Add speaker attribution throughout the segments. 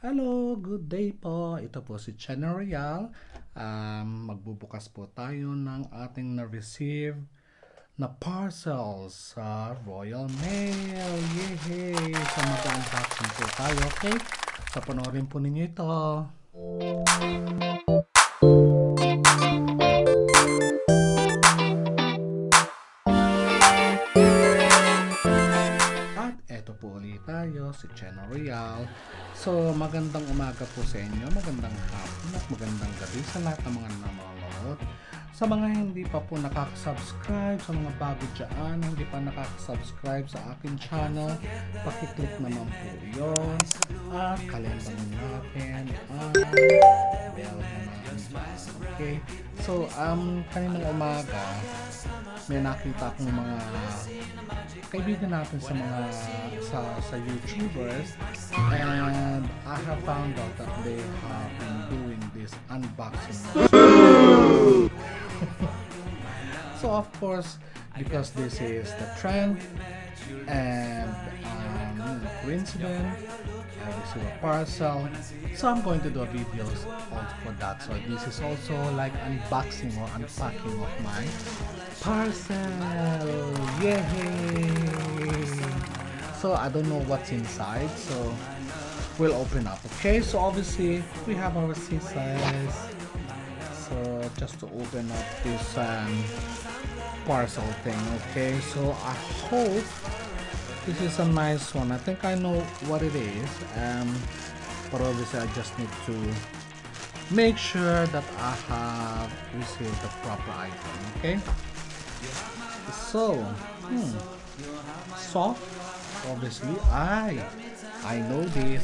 Speaker 1: Hello, good day po. Ito po si Channel Real. Magbubukas po tayo ng ating na-receive na parcels sa Royal Mail. Yay! So mag-unboxing po tayo, okay? So panoorin po ninyo ito. At eto po ulit tayo, si Channel Real. So magandang umaga po sa inyo, magandang hapon at magandang gabi sa lahat ng mga nanonood. Sa mga hindi pa po nakaka-subscribe, sa mga bago dyan, hindi pa nakaka-subscribe sa akin channel, pakiclick naman po yun. At kalimutan natin ang bell naman dyan. Okay? So, kaninang umaga, may nakita akong mga kaibigan natin sa mga sa YouTubers, and I have found out that they have been doing this unboxing. So of course, because this is the trend and coincident, I receive a parcel, so I'm going to do a videos also for that. So this is also like unboxing or unpacking of my parcel. Yay! So I don't know what's inside, so we'll open up. Okay, so obviously we have our scissors. So just to open up this parcel thing. Okay, so I hope this is a nice one. I think I know what it is, but obviously I just need to make sure that I have received the proper item. Okay, so soft, obviously. I know this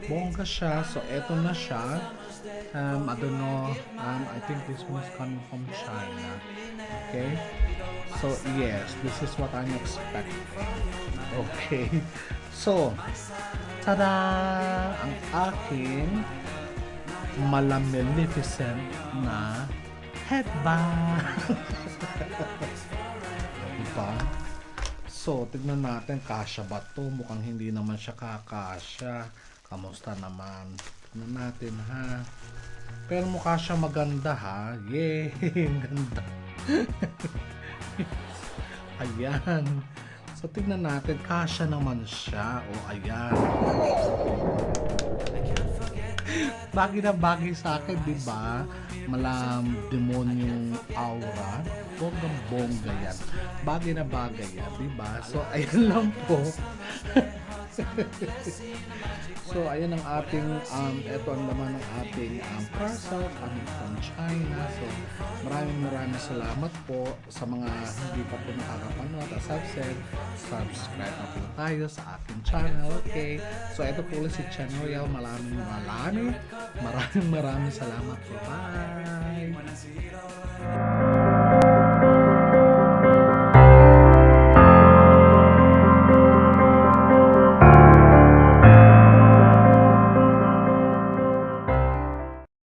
Speaker 1: bongga siya. So eto na siya. I don't know, I think this one is coming from China. Okay, so yes, this is what I'm expecting. Okay, so tada! Ang aking Maleficent na headband. Diba? So, tignan natin, kasya ba to? Mukhang hindi naman siya kakasya. Kamusta naman? Tignan natin, ha? Pero mukha siya maganda, ha? Yay! Ang ganda. Ayan. So, tignan natin, kasya naman siya. O, ayan. Bagay na bagay sa akin, diba? Malam demonyong aura. Bonggang-bongga yan. Bagay na bagay yan, diba? So, ayan lang po. So, ayan ang ating, eto ang laman ng ating parcel coming from China. So, maraming salamat po sa mga hindi pa po nakakapanood. As I've said, subscribe na po tayo sa ating channel, okay? So, eto po ulit si Channel Real. Maraming salamat po. Bye!